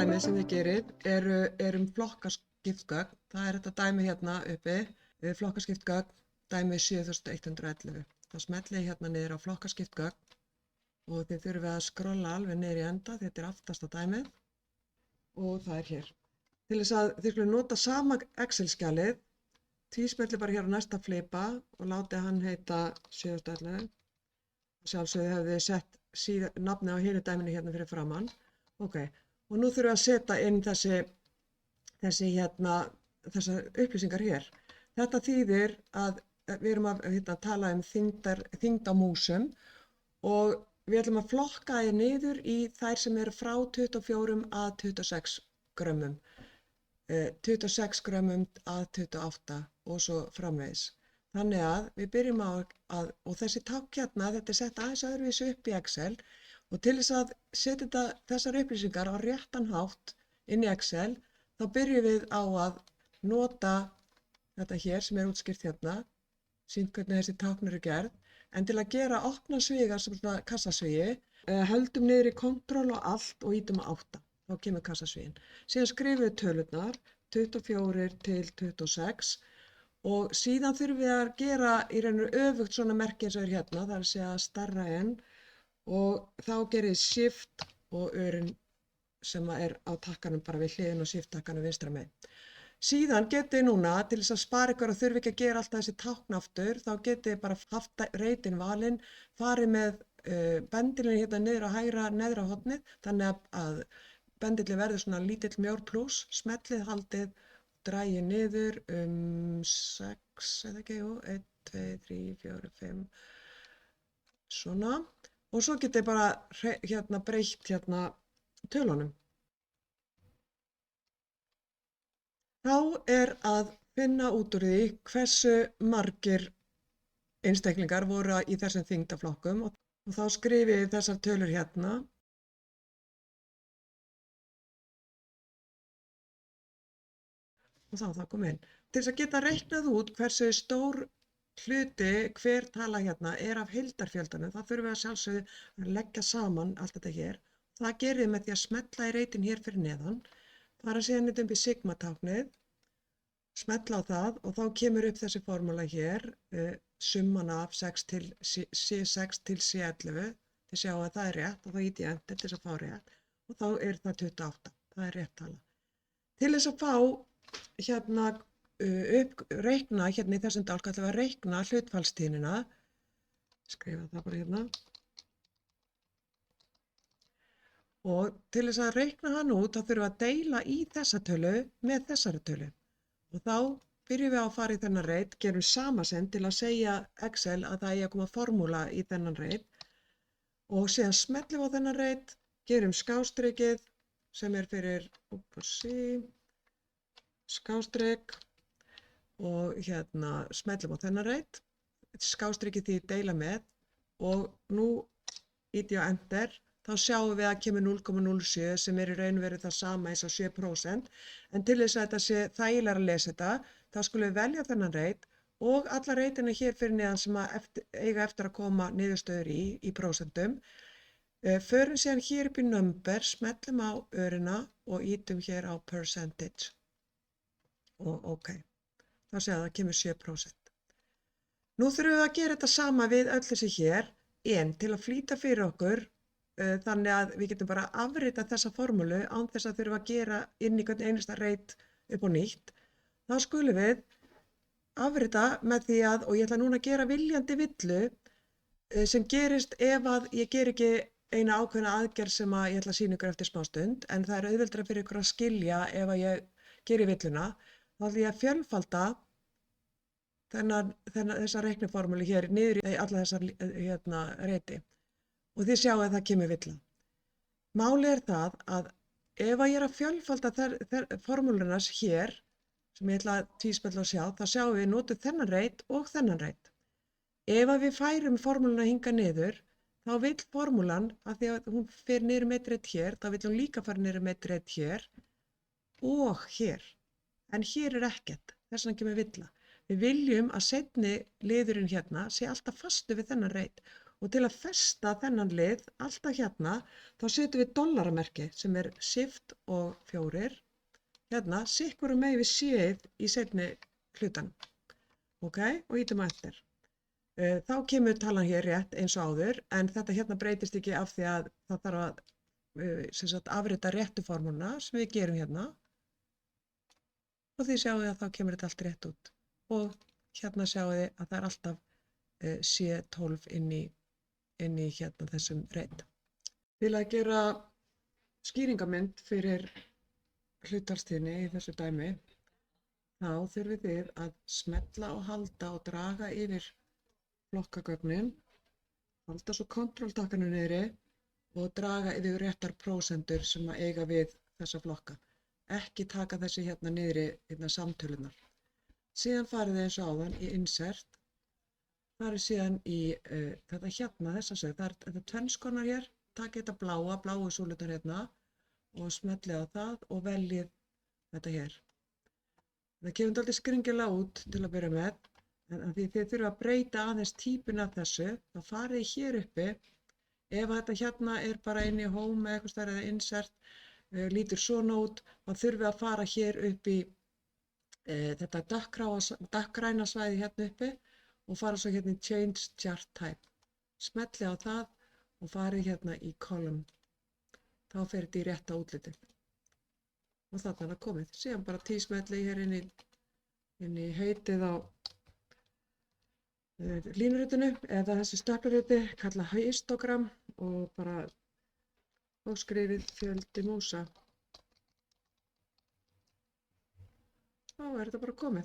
dæmið sem þið gerið er flokkaskipt gögn. Það þetta dæmi hérna uppi, flokkaskipt gögn, dæmi 7111. Það smellið ég hérna niður á flokkaskipt gögn og þið þurfið að skrolla alveg niður í enda, þetta aftasta dæmið og það hér. Til þess að þið skulle nota sama Excel-skjalið, tvíspellið bara hér á næsta flipa og látið hann heita 7111. Sjálfsögðu hefði þið sett nafnið á hinu dæminu hérna fyrir framann. Ok, og nú þurfum við að setja inn þessar upplýsingar hér. Þetta þýðir að við erum að tala um þyngd á músum og við ætlum að flokka þær niður í þær sem eru frá 24 að 26 grömmum. 26 grömmum að 28 og svo framvegis. Þannig að við byrjum og þessi tákn hérna, þetta sett aðeins öðruvísi upp í Excel og til þess að setja þessar upplýsingar á réttan hátt inn í Excel, þá byrjum við á að nota þetta hér sem útskýrt hérna, sýnt hvernig þessi tákn eru gerð, en til að gera opna sviga sem svona kassasvigi, höldum niður í Ctrl og Alt og ítum á 8, þá kemur kassasvigin. Síðan skrifum við tölurnar, 24 til 26, og síðan þurfum við að gera í rauninu öfugt svona merki eins og hérna, það að segja stærra en, og þá gerið Shift og örin sem er á takkanum bara við hliðin og Shift takkanum vinstra megin. Síðan getið þið núna, til þess að spara ykkur og þurfi ekki að gera alltaf þessi tákn aftur, þá getið þið bara haft reitin valinn, farið með bendilinn hérna niður á hægra neðra hornið, þannig að bendillinn verður svona lítill mjór plús, smellið haldið, dragið niður 6, eða ekki, 1, 2, 3, 4, 5, svona. Og svo getið þið bara breytt tölunum. Þá að finna út úr því hversu margir einstaklingar voru í þessum þyngdarflokkum og þá skrifið þið þessar tölur hérna. Og þá það kom inn. Til þess að geta reiknað út hversu stór hluti hver tala hérna af heildarfjöldanum, þá þurfum við að sjálfsögðu að leggja saman allt þetta hér. Það gerir með því að smella í reitin hér fyrir neðan, fara síðan upp í sigma-táknið, smella á það og þá kemur upp þessi formúla hér, summan af C6 til C11, þið sjáu að það rétt og þá ýti ég enter til þess að fá rétt og þá það 28, það rétt tala. Til þess að fá reikna hérna í þessum dálk ætlum við að reikna hlutfallstíðnina, skrifa það bara hérna, og til þess að reikna hann út þá þurfum við að deila í þessa tölu með þessari tölu og þá byrjum við að fara í þennan reit, gerum samasend til að segja Excel að það eigi að koma formúla í þennan reit og síðan smellum við á þennan reit, gerum skástrikið sem fyrir skástrik og smellum á þennan reit, skástrikið því deila með og nú ýti ég á enter, þá sjáum við að kemur 0,07 sem í raun og veru það sama eins og 7%, en til þess að þetta sé þægilega að lesa þetta, þá skulum við velja þennan reit og alla reitina hér fyrir neðan sem eiga eftir að koma niðurstöður í prósentum. Förum síðan hér upp í number, smellum á örina og ýtum hér á percentage. Og ok, þá séu að það kemur 7%. Nú þurfum við að gera þetta sama við öll þessi hér, en til að flýta fyrir okkur, þannig að við getum bara afrita þessa formúlu án þess að þurfa að gera inn í hvern einasta reit upp á nýtt, þá skulum við afrita með því að, og ég ætla núna að gera viljandi villu sem gerist ef að ég ger ekki eina ákveðna aðgerð sem ég ætla að sýna ykkur eftir smá stund, en það auðveldara fyrir ykkur að skilja ef að ég geri villuna. Þá ætla ég að fjölfalda þessa reikniformúlu hér niður í alla þessar reiti og þið sjáu að það kemur villa. Málið það að ef að ég að fjölfalda formúlunas hér, sem ég ætla að tvíspella og sjá, þá sjáum við notum þennan reit og þennan reit. Ef að við færum formúluna hingað niður, þá vill formúlan, af því að hún fer niður með eitt hér, þá vill hún líka fara niður með eitt hér og hér. En hér ekkert, þess vegna kemur villa. Við viljum að seinni liðurinn hérna sé alltaf fastu við þennan reit Og til að festa þennan lið, alltaf hérna, þá setjum við dollaramerki sem er Shift og 4. Hérna, sikkurum megin við séð í seinni hlutanum. Ok, og ítum á eftir. Þá kemur talan hér rétt eins og áður, en þetta hérna breytist ekki af því að það þarf að afrita réttu formúluna sem við gerum hérna. Og því sjáum við að þá kemur þetta allt rétt út. Og hérna sjáum við að það er alltaf C12 inn í hérna þessum reit. Til að gera skýringamynd fyrir hlutfallstíðni í þessu dæmi, þá þurfið þið að smella og halda og draga yfir flokkagögnin, halda svo kontrolltakkanu niðri og draga yfir réttar prósentur sem að eiga við þessa flokka. Ekki taka þessi hérna niðri hérna samtölunar. Síðan farið þið eins og áðan í insert, farið síðan í þetta hérna, þessa sög, það er þetta tvennskonar hér, takið þetta bláu súlunar hérna og smellið á það og veljið þetta hér. Það kemur dálítið skringilega út til að byrja með, en því þið þurfa að breyta aðeins típuna af þessu, þá farið hér uppi, ef þetta hérna er bara inn í home eða eitthvað stærri eða insert, lítur svona út, þá þurfið að fara hér upp í þetta dökkgræna svæði hérna uppi og fara svo hérna í Change Chart Type. Smellið á það og farið hérna í Column. Þá fer þetta í rétta útlitið. Og þarna er það komið. Síðan bara tísmellið hér inn í heitið á línuritinu eða þessi stöplariti, kalla histogram og bara og skrifið fjöldi músa. Þá er þetta bara komið.